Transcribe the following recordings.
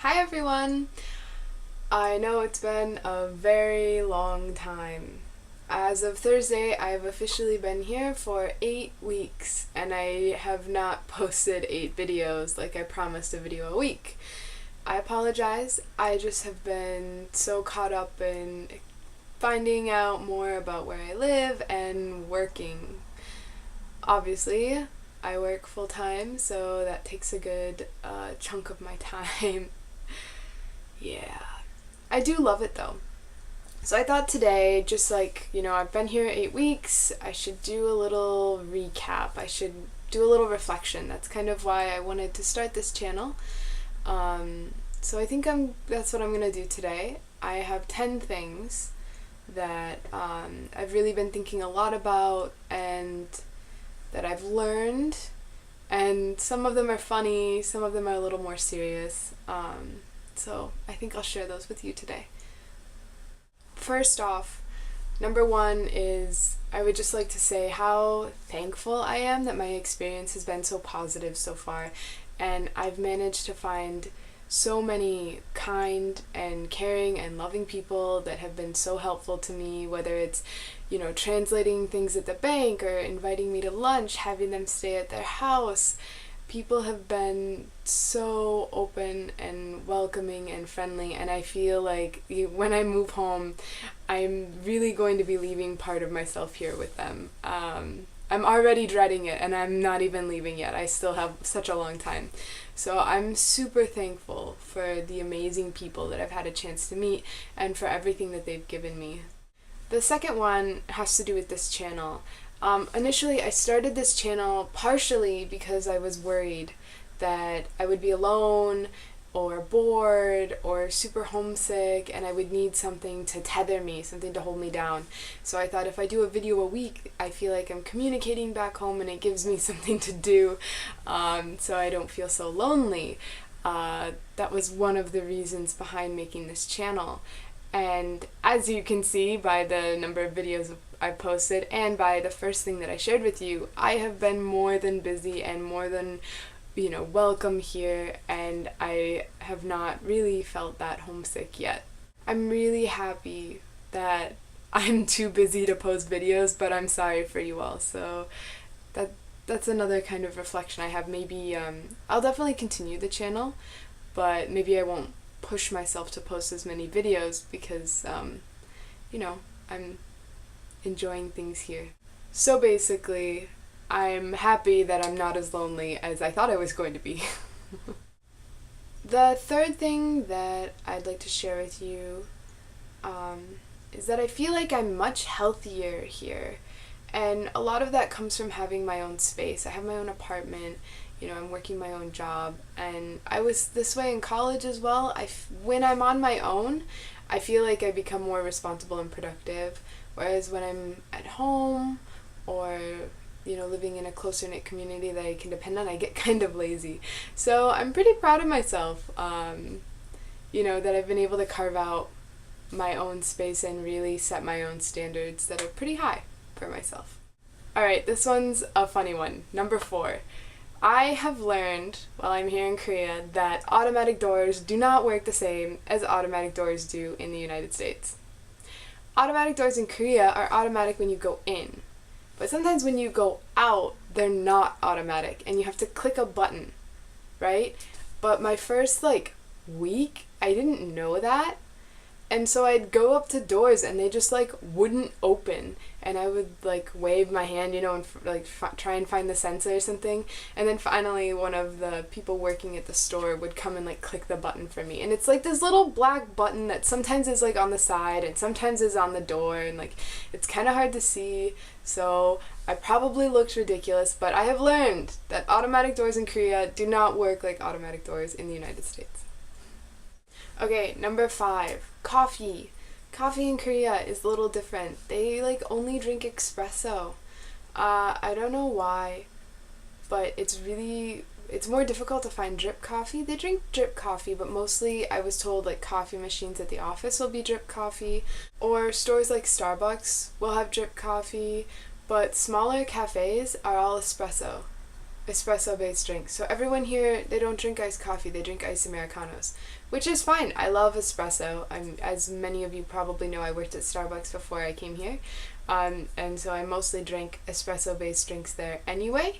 Hi everyone! I know it's been a very long time. As of Thursday, I've officially been here for 8 weeks, and I have not posted 8 videos like I promised a video a week. I apologize, I just have been so caught up in finding out more about where I live and working. Obviously, I work full-time, so that takes a good chunk of my time. Yeah. I do love it though. So I thought today, just like, I've been here 8 weeks, I should do a little recap. I should do a little reflection. That's kind of why I wanted to start this channel. So I think that's what I'm going to do today. I have 10 things that I've really been thinking a lot about and that I've learned. And some of them are funny, some of them are a little more serious. So I think I'll share those with you today. First off, number 1 is I would just like to say how thankful I am that my experience has been so positive so far, and I've managed to find so many kind and caring and loving people that have been so helpful to me, whether it's, translating things at the bank or inviting me to lunch, having them stay at their house. People have been so open and welcoming and friendly, and I feel like when I move home, I'm really going to be leaving part of myself here with them. I'm already dreading it, and I'm not even leaving yet. I still have such a long time. So I'm super thankful for the amazing people that I've had a chance to meet and for everything that they've given me. The second one has to do with this channel. Initially, I started this channel partially because I was worried that I would be alone or bored or super homesick and I would need something to tether me, something to hold me down. So I thought if I do a video a week, I feel like I'm communicating back home and it gives me something to do, so I don't feel so lonely. That was one of the reasons behind making this channel. And as you can see by the number of videos I posted and by the first thing that I shared with you, I have been more than busy and more than, welcome here, and I have not really felt that homesick yet. I'm really happy that I'm too busy to post videos, but I'm sorry for you all, so that's another kind of reflection I have. Maybe I'll definitely continue the channel, but maybe I won't push myself to post as many videos because, I'm enjoying things here. So basically, I'm happy that I'm not as lonely as I thought I was going to be. The third thing that I'd like to share with you is that I feel like I'm much healthier here. And a lot of that comes from having my own space. I have my own apartment, I'm working my own job, and I was this way in college as well. When I'm on my own, I feel like I become more responsible and productive, whereas when I'm at home or, living in a closer-knit community that I can depend on, I get kind of lazy. So I'm pretty proud of myself, that I've been able to carve out my own space and really set my own standards that are pretty high for myself. Alright, this one's a funny one. Number 4. I have learned while I'm here in Korea that automatic doors do not work the same as automatic doors do in the United States. Automatic doors in Korea are automatic when you go in, but sometimes when you go out, they're not automatic and you have to click a button, right? But my first week, I didn't know that. And so I'd go up to doors and they just wouldn't open, and I would wave my hand, and try and find the sensor or something, and then finally one of the people working at the store would come and click the button for me. And it's this little black button that sometimes is on the side and sometimes is on the door, and it's kind of hard to see, so I probably looked ridiculous, but I have learned that automatic doors in Korea do not work like automatic doors in the United States. Okay, number 5, coffee. Coffee in Korea is a little different. They only drink espresso. I don't know why, but it's more difficult to find drip coffee. They drink drip coffee, but mostly I was told coffee machines at the office will be drip coffee, or stores like Starbucks will have drip coffee, but smaller cafes are all espresso. espresso-based drinks. So everyone here, they don't drink iced coffee, they drink iced Americanos, which is fine. I love espresso. As many of you probably know, I worked at Starbucks before I came here, and so I mostly drink espresso-based drinks there anyway,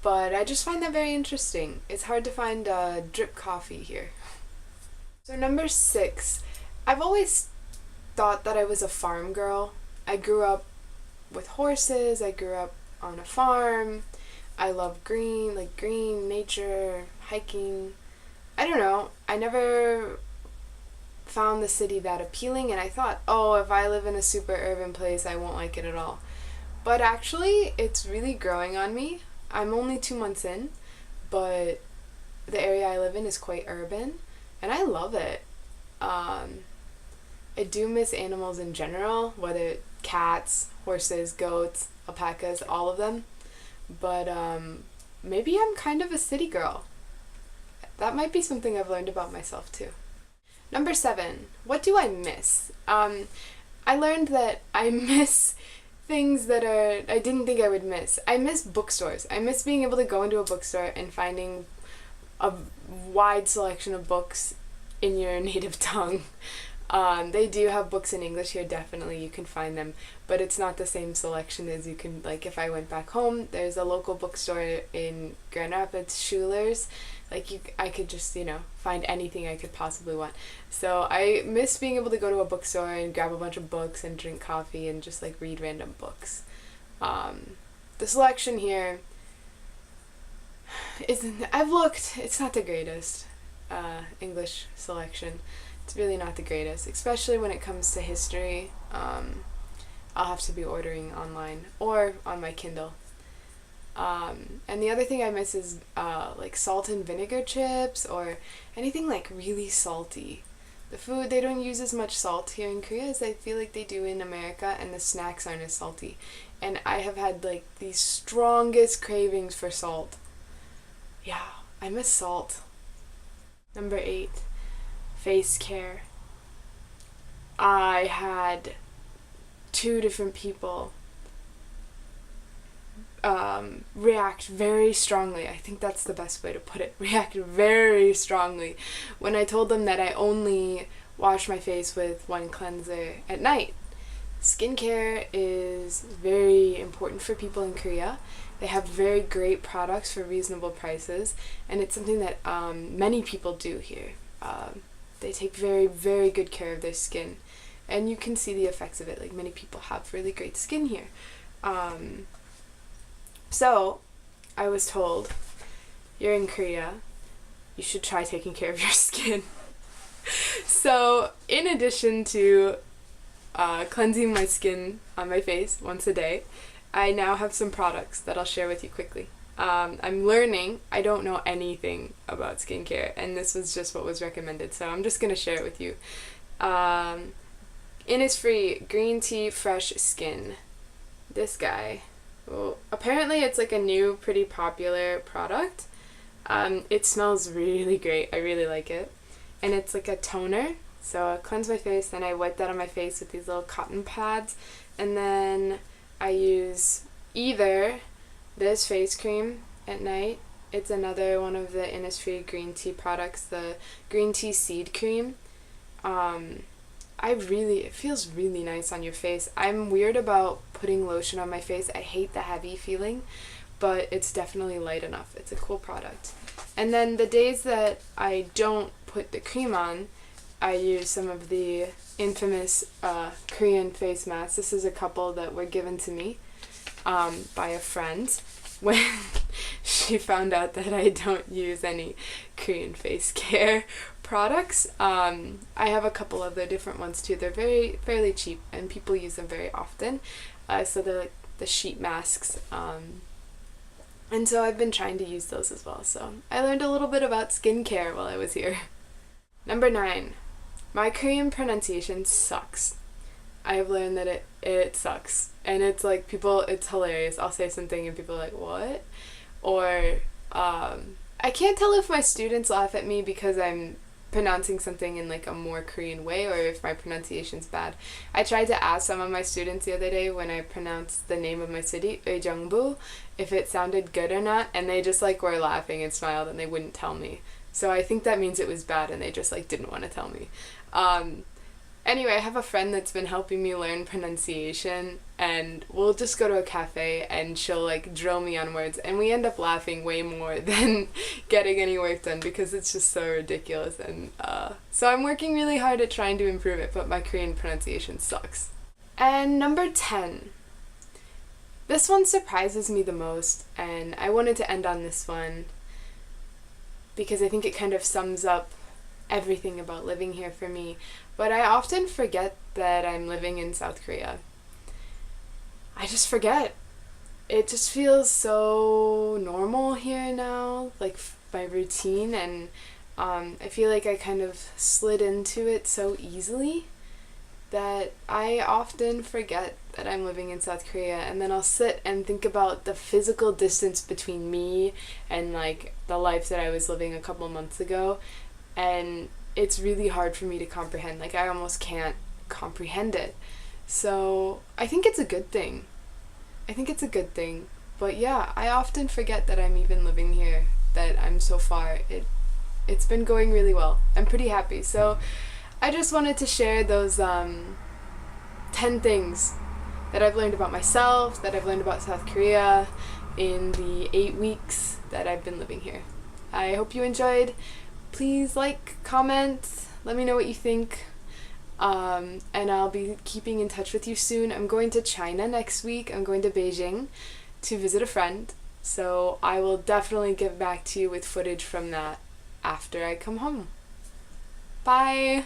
but I just find that very interesting. It's hard to find drip coffee here. So number 6, I've always thought that I was a farm girl. I grew up with horses, I grew up on a farm. I love green nature, hiking. I don't know, I never found the city that appealing, and I thought, oh, if I live in a super urban place, I won't like it at all. But actually, it's really growing on me. I'm only 2 months in, but the area I live in is quite urban, and I love it. I do miss animals in general, whether cats, horses, goats, alpacas, all of them. But maybe I'm kind of a city girl. That might be something I've learned about myself too. Number 7, what do I miss? I learned that I miss things that I didn't think I would miss. I miss bookstores. I miss being able to go into a bookstore and finding a wide selection of books in your native tongue. They do have books in English here, definitely, you can find them, but it's not the same selection as you can, like, if I went back home, there's a local bookstore in Grand Rapids, Schuler's, I could just, find anything I could possibly want. So I miss being able to go to a bookstore and grab a bunch of books and drink coffee and just, read random books. The selection here I've looked, it's not the greatest, English selection. It's really not the greatest, especially when it comes to history. I'll have to be ordering online or on my Kindle. And the other thing I miss is salt and vinegar chips or anything really salty. The food, they don't use as much salt here in Korea as I feel like they do in America, and the snacks aren't as salty. And I have had the strongest cravings for salt. Yeah, I miss salt. Number 8. Face care. I had 2 different people react very strongly. I think that's the best way to put it. React very strongly when I told them that I only wash my face with one cleanser at night. Skincare is very important for people in Korea. They have very great products for reasonable prices, and it's something that many people do here. They take very, very good care of their skin, and you can see the effects of it. Many people have really great skin here. So I was told, you're in Korea, you should try taking care of your skin. So in addition to cleansing my skin on my face once a day, I now have some products that I'll share with you quickly. I'm learning. I don't know anything about skincare, and this was just what was recommended, so I'm just going to share it with you. Innisfree Green Tea Fresh Skin. This guy. Well, apparently it's a new, pretty popular product. It smells really great. I really like it. And it's a toner. So I cleanse my face, then I wipe that on my face with these little cotton pads, and then I use either this face cream at night. It's another one of the Innisfree green tea products, the green tea seed cream. It feels really nice on your face. I'm weird about putting lotion on my face. I hate the heavy feeling, but it's definitely light enough. It's a cool product. And then the days that I don't put the cream on, I use some of the infamous Korean face masks. This is a couple that were given to me by a friend when she found out that I don't use any Korean face care products. I have a couple of the different ones too. They're fairly cheap, and people use them very often. So they're the sheet masks. And so I've been trying to use those as well. So I learned a little bit about skincare while I was here. Number 9. My Korean pronunciation sucks. I have learned that it sucks. And it's it's hilarious. I'll say something and people are like, what? Or, I can't tell if my students laugh at me because I'm pronouncing something in like a more Korean way or if my pronunciation's bad. I tried to ask some of my students the other day when I pronounced the name of my city, Uijeongbu, if it sounded good or not, and they just like were laughing and smiled and they wouldn't tell me. So I think that means it was bad and they just like didn't want to tell me. Anyway, I have a friend that's been helping me learn pronunciation, and we'll just go to a cafe and she'll like drill me on words, and we end up laughing way more than getting any work done because it's just so ridiculous. And so I'm working really hard at trying to improve it, but my Korean pronunciation sucks. And number 10. This one surprises me the most, and I wanted to end on this one because I think it kind of sums up everything about living here for me. But I often forget that I'm living in South Korea. I just forget. It just feels so normal here now, like my routine, and I feel like I kind of slid into it so easily that I often forget that I'm living in South Korea, and then I'll sit and think about the physical distance between me and like the life that I was living a couple months ago, and it's really hard for me to comprehend. Like, I almost can't comprehend it. So I think it's a good thing. But yeah, I often forget that I'm even living here, that I'm so far. It's been going really well. I'm pretty happy. So I just wanted to share those 10 things that I've learned about myself, that I've learned about South Korea in the 8 weeks that I've been living here. I hope you enjoyed. Please like, comment, let me know what you think, and I'll be keeping in touch with you soon. I'm going to China next week. I'm going to Beijing to visit a friend, so I will definitely get back to you with footage from that after I come home. Bye!